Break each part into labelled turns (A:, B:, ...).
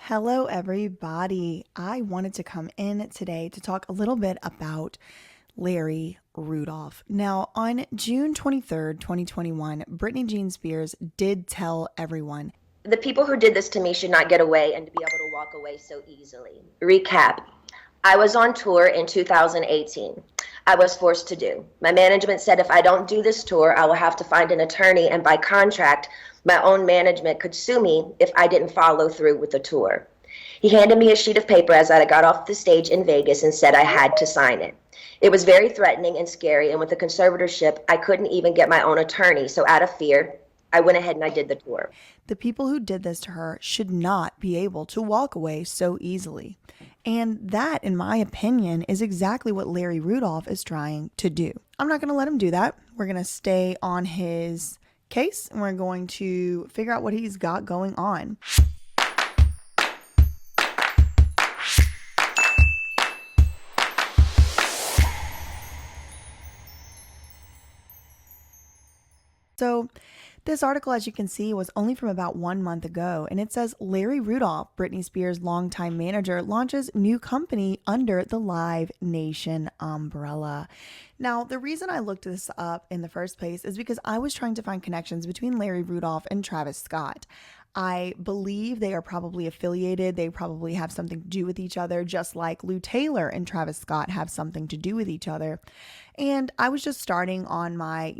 A: Hello, everybody. I wanted to come in today to talk a little bit about Larry Rudolph. Now, on June 23rd, 2021, Britney Jean Spears did tell everyone.
B: The people who did this to me should not get away and to be able to walk away so easily. Recap. I was on tour in 2018. I was forced to do. My management said if I don't do this tour, I will have to find an attorney, and by contract, my own management could sue me if I didn't follow through with the tour. He handed me a sheet of paper as I got off the stage in Vegas and said I had to sign it. It was very threatening and scary, and with the conservatorship, I couldn't even get my own attorney, so out of fear, I went ahead and I did the tour.
A: The people who did this to her should not be able to walk away so easily. And that, in my opinion, is exactly what Larry Rudolph is trying to do. I'm not going to let him do that. We're going to stay on his case and we're going to figure out what he's got going on. So this article, as you can see, was only from about 1 month ago, and it says Larry Rudolph, Britney Spears' longtime manager, launches new company under the Live Nation umbrella. Now, the reason I looked this up in the first place is because I was trying to find connections between Larry Rudolph and Travis Scott. I believe they are probably affiliated. They probably have something to do with each other, just like Lou Taylor and Travis Scott have something to do with each other. And I was just starting on my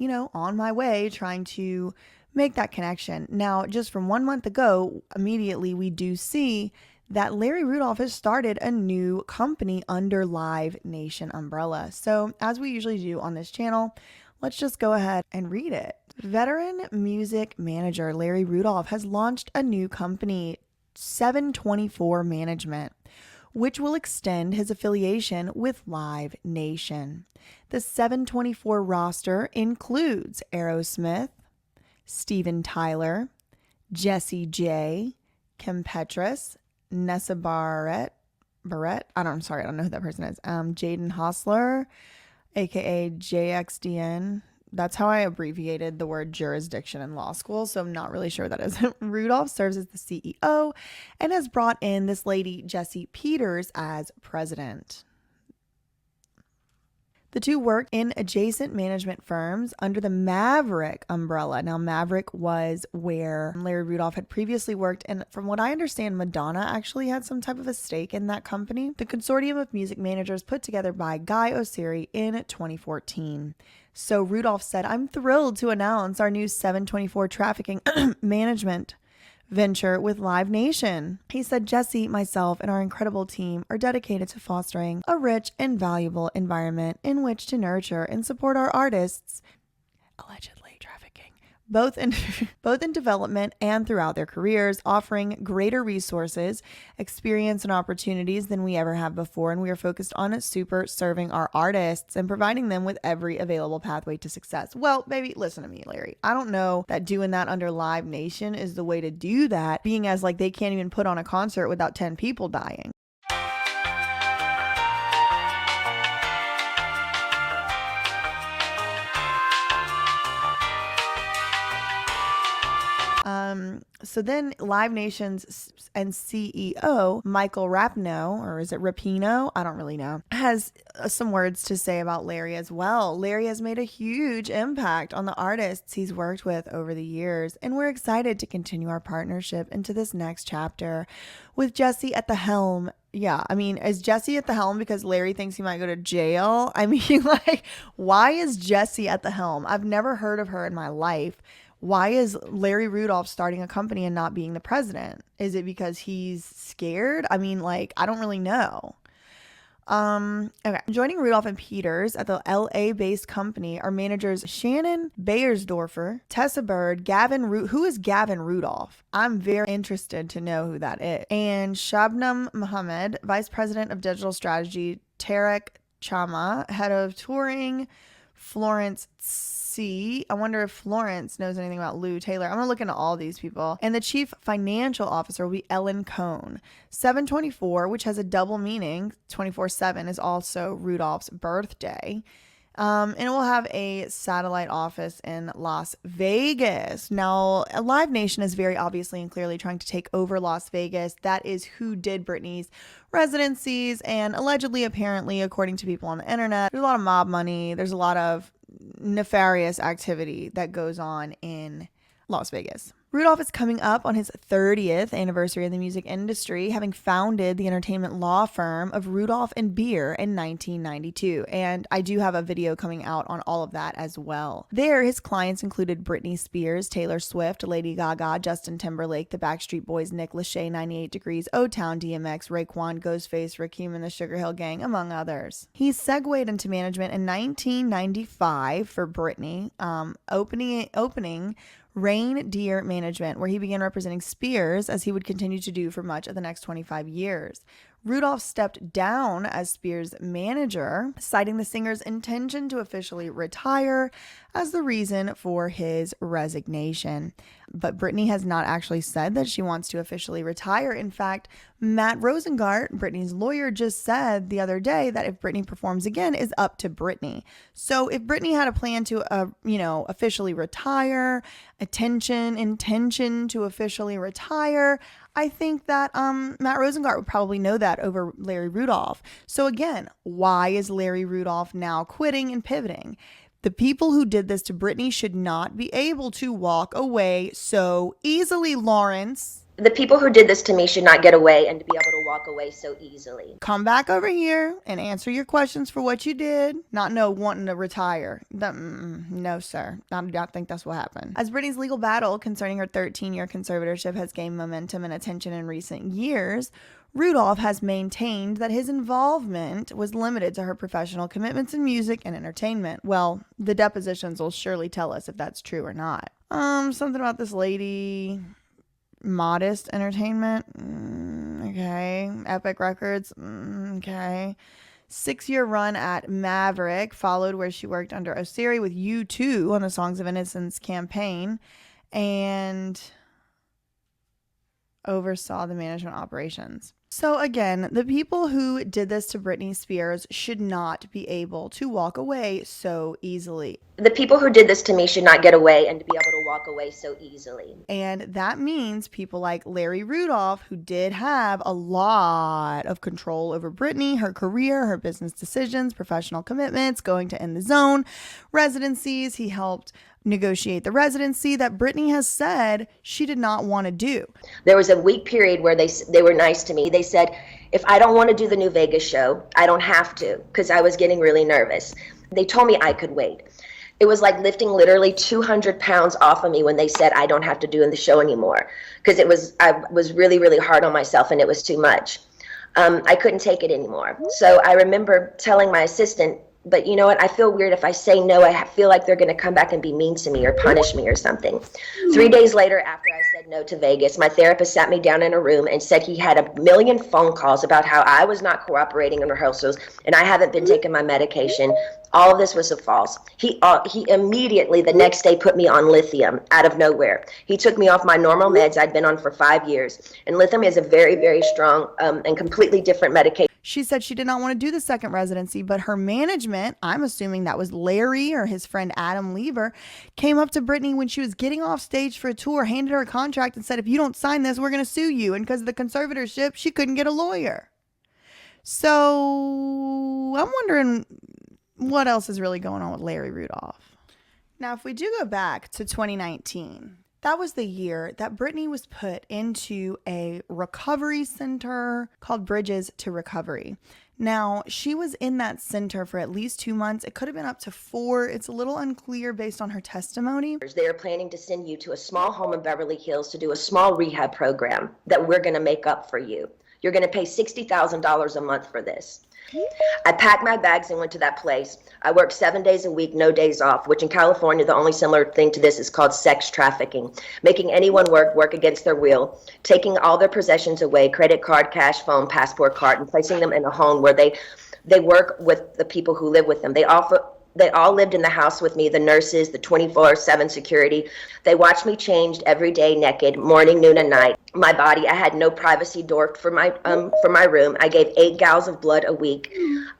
A: way trying to make that connection. Now, just from 1 month ago, immediately we do see that Larry Rudolph has started a new company under Live Nation umbrella. So as we usually do on this channel, let's just go ahead and read it. Veteran music manager Larry Rudolph has launched a new company, 724 Management, which will extend his affiliation with Live Nation. The 724 roster includes Aerosmith, Steven Tyler, Jessie J, Kim Petras, Nessa Barrett, I don't know who that person is. Jaden Hostler, aka JXDN. That's how I abbreviated the word jurisdiction in law school, so I'm not really sure what that is. Rudolph serves as the CEO and has brought in this lady, Jessie Peters, as president. The two work in adjacent management firms under the Maverick umbrella. Now, Maverick was where Larry Rudolph had previously worked, and from what I understand, Madonna actually had some type of a stake in that company. The consortium of music managers put together by Guy Oseary in 2014. So Rudolph said, "I'm thrilled to announce our new 724 trafficking management venture with Live Nation." He said, "Jessie, myself, and our incredible team are dedicated to fostering a rich and valuable environment in which to nurture and support our artists," allegedly trafficking, both in development and throughout their careers, offering greater resources, experience, and opportunities than we ever have before. And we are focused on super serving our artists and providing them with every available pathway to success. Well, baby, listen to me, Larry. I don't know that doing that under Live Nation is the way to do that, being as like they can't even put on a concert without 10 people dying. So then Live Nation's and CEO Michael Rapino, or is it Rapino? I don't really know, has some words to say about Larry as well. Larry has made a huge impact on the artists he's worked with over the years, and we're excited to continue our partnership into this next chapter with Jessie at the helm. Yeah, I mean, is Jessie at the helm because Larry thinks he might go to jail? I mean, like, why is Jessie at the helm? I've never heard of her in my life. Why is Larry Rudolph starting a company and not being the president? Is it because he's scared? I mean, like, I don't really know. Okay. Joining Rudolph and Peters at the LA-based company are managers Shannon Beyersdorfer, Tessa Bird, who is Gavin Rudolph? I'm very interested to know who that is. And Shabnam Mohammed, Vice President of Digital Strategy, Tarek Chama, Head of Touring, Florence I wonder if Florence knows anything about Lou Taylor. I'm going to look into all these people. And the chief financial officer will be Ellen Cohn. 724, which has a double meaning, 24/7, is also Rudolph's birthday. And it will have a satellite office in Las Vegas. Now, Live Nation is very obviously and clearly trying to take over Las Vegas. That is who did Britney's residencies, and allegedly, apparently, according to people on the internet, there's a lot of mob money. There's a lot of nefarious activity that goes on in Las Vegas. Rudolph is coming up on his 30th anniversary in the music industry, having founded the entertainment law firm of Rudolph and Beer in 1992. And I do have a video coming out on all of that as well. There, his clients included Britney Spears, Taylor Swift, Lady Gaga, Justin Timberlake, the Backstreet Boys, Nick Lachey, 98 Degrees, O-Town, DMX, Raekwon, Ghostface, Rakim and the Sugar Hill Gang, among others. He segued into management in 1995 for Britney, opening Reindeer Management, where he began representing Spears, as he would continue to do for much of the next 25 years. Rudolph stepped down as Spears' manager, citing the singer's intention to officially retire as the reason for his resignation. But Britney has not actually said that she wants to officially retire. In fact, Matt Rosengart, Britney's lawyer, just said the other day that if Britney performs again is up to Britney. So if Britney had a plan to, officially retire, intention to officially retire, I think that Matt Rosengart would probably know that over Larry Rudolph. So again, why is Larry Rudolph now quitting and pivoting? The people who did this to Britney should not be able to walk away so easily, Lawrence.
B: The people who did this to me should not get away and to be able to walk away so easily.
A: Come back over here and answer your questions for what you did. Not wanting to retire. No, sir. I don't think that's what happened. As Britney's legal battle concerning her 13-year conservatorship has gained momentum and attention in recent years, Rudolph has maintained that his involvement was limited to her professional commitments in music and entertainment. Well, the depositions will surely tell us if that's true or not. Something about this lady... Modest Entertainment, okay. Epic Records, okay. 6-year run at Maverick followed, where she worked under Osiri with U2 on the Songs of Innocence campaign and oversaw the management operations. So again, the people who did this to Britney Spears should not be able to walk away so easily.
B: The people who did this to me should not get away and to be able to walk away so easily.
A: And that means people like Larry Rudolph, who did have a lot of control over Britney, her career, her business decisions, professional commitments, going to In the Zone, residencies. He helped negotiate the residency that Britney has said she did not want to do.
B: There was a week period where they were nice to me. They said, if I don't want to do the New Vegas show, I don't have to, because I was getting really nervous. They told me I could wait. It was like lifting literally 200 pounds off of me when they said I don't have to do the show anymore, because I was really, really hard on myself and it was too much. I couldn't take it anymore. So I remember telling my assistant, but you know what? I feel weird if I say no. I feel like they're going to come back and be mean to me or punish me or something. 3 days later, after I said no to Vegas, my therapist sat me down in a room and said he had a million phone calls about how I was not cooperating in rehearsals and I haven't been taking my medication. All of this was false. He immediately the next day put me on lithium out of nowhere. He took me off my normal meds I'd been on for 5 years. And lithium is a very, very strong and completely different medication.
A: She said she did not want to do the second residency, but her management, I'm assuming that was Larry or his friend Adam Lever, came up to Britney when she was getting off stage for a tour, handed her a contract and said, if you don't sign this, we're going to sue you. And because of the conservatorship, she couldn't get a lawyer. So I'm wondering what else is really going on with Larry Rudolph. Now, if we do go back to 2019, that was the year that Britney was put into a recovery center called Bridges to Recovery. Now, she was in that center for at least 2 months. It could have been up to 4. It's a little unclear based on her testimony.
B: They are planning to send you to a small home in Beverly Hills to do a small rehab program that we're going to make up for you. You're going to pay $60,000 a month for this. I packed my bags and went to that place. I worked 7 days a week, no days off, which in California, the only similar thing to this is called sex trafficking, making anyone work against their will, taking all their possessions away, credit card, cash, phone, passport card, and placing them in a home where they work with the people who live with them. They offer They all lived in the house with me, the nurses, the 24/7 security. They watched me changed every day, naked, morning, noon, and night. My body, I had no privacy door for my room. I gave 8 gallons of blood a week.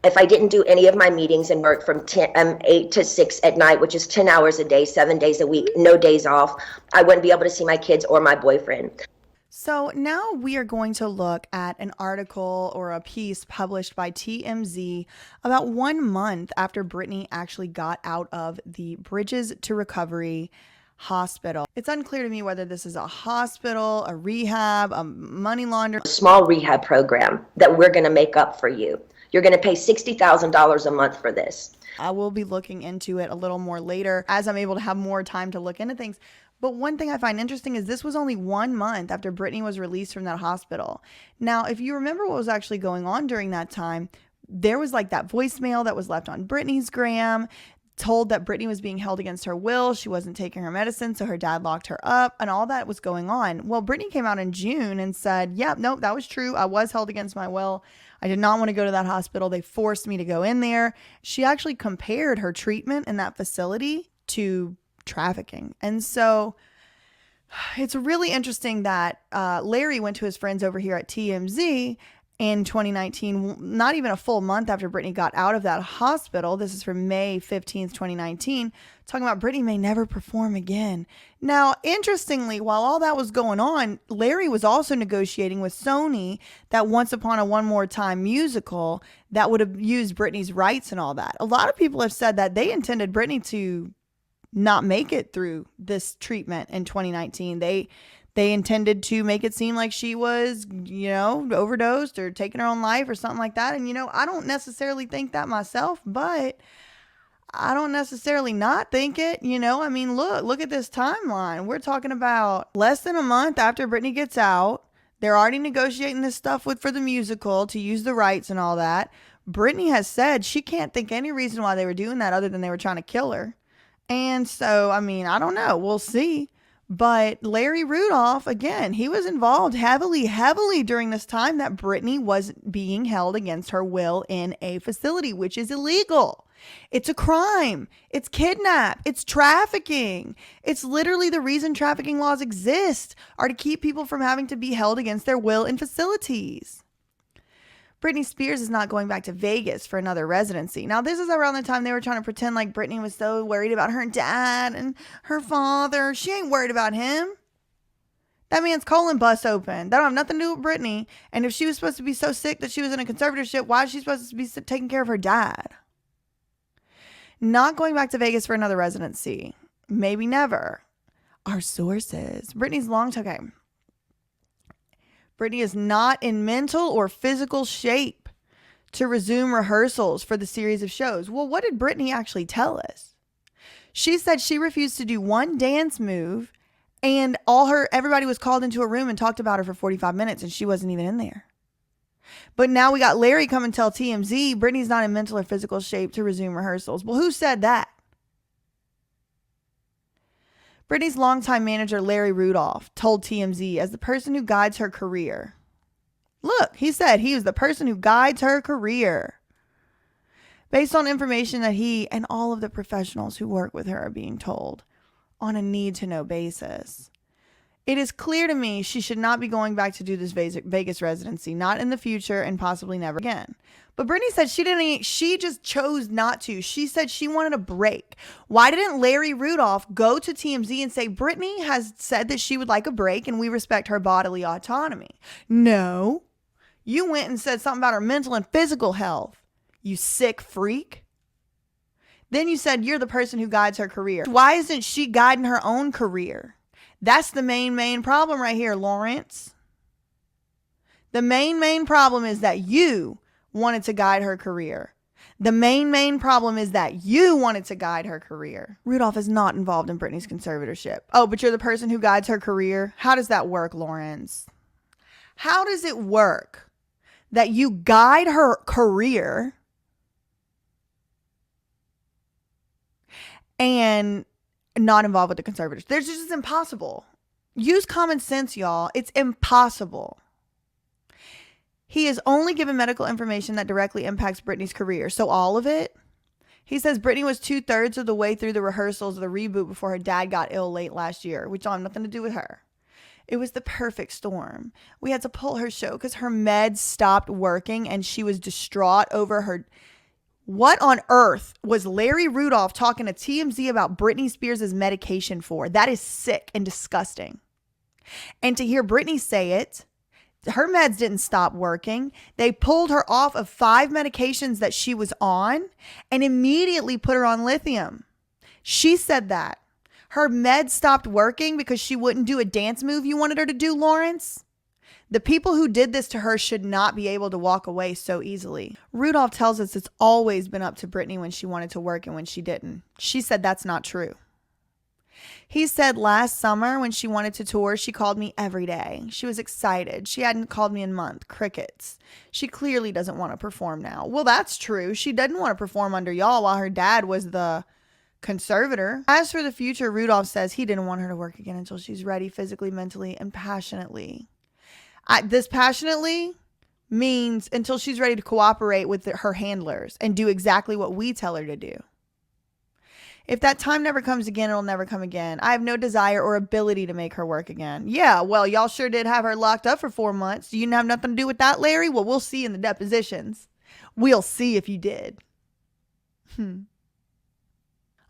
B: If I didn't do any of my meetings and work from 8 to 6 at night, which is 10 hours a day, 7 days a week, no days off, I wouldn't be able to see my kids or my boyfriend.
A: So now we are going to look at an article or a piece published by TMZ about 1 month after Britney actually got out of the Bridges to Recovery hospital. It's unclear to me whether this is a hospital, a rehab, a money laundering.
B: A small rehab program that we're going to make up for you. You're going to pay $60,000 a month for this.
A: I will be looking into it a little more later as I'm able to have more time to look into things. But one thing I find interesting is this was only 1 month after Britney was released from that hospital. Now, if you remember what was actually going on during that time, there was like that voicemail that was left on Britney's gram, told that Britney was being held against her will. She wasn't taking her medicine, so her dad locked her up, and all that was going on. Well, Britney came out in June and said, yep, nope, that was true. I was held against my will. I did not want to go to that hospital. They forced me to go in there. She actually compared her treatment in that facility to trafficking. And so it's really interesting that Larry went to his friends over here at TMZ in 2019, not even a full month after Britney got out of that hospital. This is from May 15th, 2019, talking about Britney may never perform again. Now, interestingly, while all that was going on, Larry was also negotiating with Sony that Once Upon a One More Time musical that would have used Britney's rights and all that. A lot of people have said that they intended Britney to not make it through this treatment in 2019. They intended to make it seem like she was, overdosed or taking her own life or something like that. And, I don't necessarily think that myself, but I don't necessarily not think it. Look at this timeline. We're talking about less than a month after Britney gets out. They're already negotiating this stuff for the musical to use the rights and all that. Britney has said she can't think any reason why they were doing that other than they were trying to kill her. And so, I don't know. We'll see. But Larry Rudolph, again, he was involved heavily during this time that Britney was being held against her will in a facility, which is illegal. It's a crime. It's kidnap. It's trafficking. It's literally the reason trafficking laws exist are to keep people from having to be held against their will in facilities. Britney Spears is not going back to Vegas for another residency. Now, this is around the time they were trying to pretend like Britney was so worried about her dad and her father. She ain't worried about him. That man's colon bust open. That don't have nothing to do with Britney. And if she was supposed to be so sick that she was in a conservatorship, why is she supposed to be taking care of her dad? Not going back to Vegas for another residency. Maybe never. Our sources. Britney is not in mental or physical shape to resume rehearsals for the series of shows. Well, what did Britney actually tell us? She said she refused to do one dance move and everybody was called into a room and talked about her for 45 minutes and she wasn't even in there. But now we got Larry come and tell TMZ Britney's not in mental or physical shape to resume rehearsals. Well, who said that? Britney's longtime manager, Larry Rudolph, told TMZ as the person who guides her career. Look, he said he was the person who guides her career. Based on information that he and all of the professionals who work with her are being told on a need-to-know basis. It is clear to me she should not be going back to do this Vegas residency, not in the future and possibly never again. But Britney said she just chose not to. She said she wanted a break. Why didn't Larry Rudolph go to TMZ and say, Britney has said that she would like a break and we respect her bodily autonomy? No. You went and said something about her mental and physical health, you sick freak. Then you said you're the person who guides her career. Why isn't she guiding her own career? That's the main problem right here, Lawrence. The main problem is that you wanted to guide her career. The main problem is that you wanted to guide her career. Rudolph is not involved in Britney's conservatorship. Oh, but you're the person who guides her career? How does that work, Lawrence? How does it work that you guide her career and not involved with the conservators? There's just impossible. Use common sense, y'all. It's impossible. He is only given medical information that directly impacts Britney's career. So all of it, He says Britney was 2/3 of the way through the rehearsals of the reboot before her dad got ill late last year, which had nothing to do with her. It was the perfect storm. We had to pull her show because her meds stopped working and she was distraught over her. What on earth was Larry Rudolph talking to TMZ about Britney Spears' medication for? That is sick and disgusting. And to hear Britney say it, her meds didn't stop working. They pulled her off of 5 medications that she was on and immediately put her on lithium. She said that. Her meds stopped working because she wouldn't do a dance move you wanted her to do, Lawrence. The people who did this to her should not be able to walk away so easily. Rudolph tells us it's always been up to Britney when she wanted to work and when she didn't. She said that's not true. He said last summer when she wanted to tour, she called me every day. She was excited. She hadn't called me in a month. Crickets. She clearly doesn't want to perform now. Well, that's true. She didn't want to perform under y'all while her dad was the conservator. As for the future, Rudolph says he didn't want her to work again until she's ready physically, mentally, and passionately. This passionately means until she's ready to cooperate with her handlers and do exactly what we tell her to do. If that time never comes again, it'll never come again. I have no desire or ability to make her work again. Yeah, well, y'all sure did have her locked up for 4 months. You didn't have nothing to do with that, Larry? Well, we'll see in the depositions. We'll see if you did.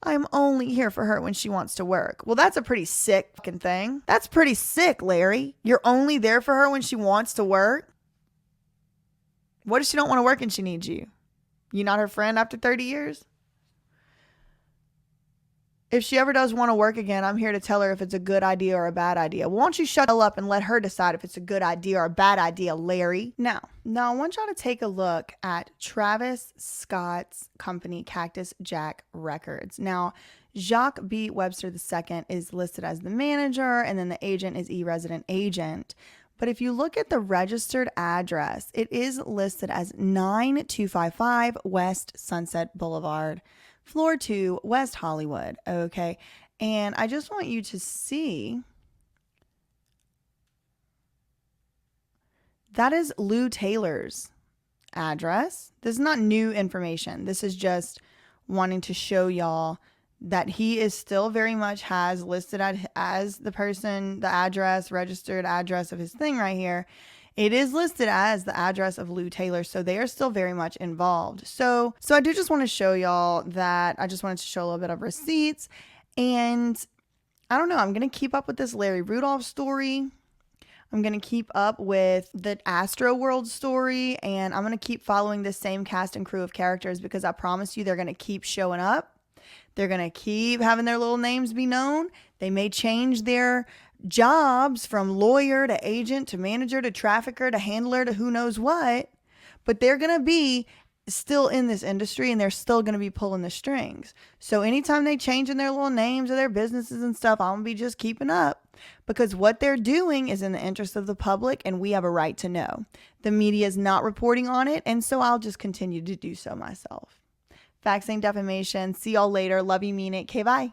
A: I'm only here for her when she wants to work. Well, that's a pretty sick fucking thing. That's pretty sick, Larry. You're only there for her when she wants to work? What if she don't want to work and she needs you? You not her friend after 30 years? If she ever does want to work again, I'm here to tell her if it's a good idea or a bad idea. Why don't you shut up and let her decide if it's a good idea or a bad idea, Larry? Now I want y'all to take a look at Travis Scott's company, Cactus Jack Records. Now, Jacques B. Webster II is listed as the manager, and then the agent is E-Resident Agent. But if you look at the registered address, it is listed as 9255 West Sunset Boulevard, Floor 2, West Hollywood. Okay. And I just want you to see that is Lou Taylor's address. This is not new information. This is just wanting to show y'all that he is still very much has listed as the person, the address, registered address of his thing right here. It is listed as the address of Lou Taylor, so they are still very much involved. So I do just want to show y'all that. I just wanted to show a little bit of receipts. And I don't know, I'm going to keep up with this Larry Rudolph story. I'm going to keep up with the Astro World story. And I'm going to keep following this same cast and crew of characters because I promise you they're going to keep showing up. They're going to keep having their little names be known. They may change their jobs from lawyer to agent to manager to trafficker to handler to who knows what, but they're going to be still in this industry and they're still going to be pulling the strings. So anytime they change in their little names or their businesses and stuff, I'm going to be just keeping up because what they're doing is in the interest of the public and we have a right to know. The media is not reporting on it, and so I'll just continue to do so myself. Facts ain't defamation. See y'all later. Love you, mean it. Okay, bye.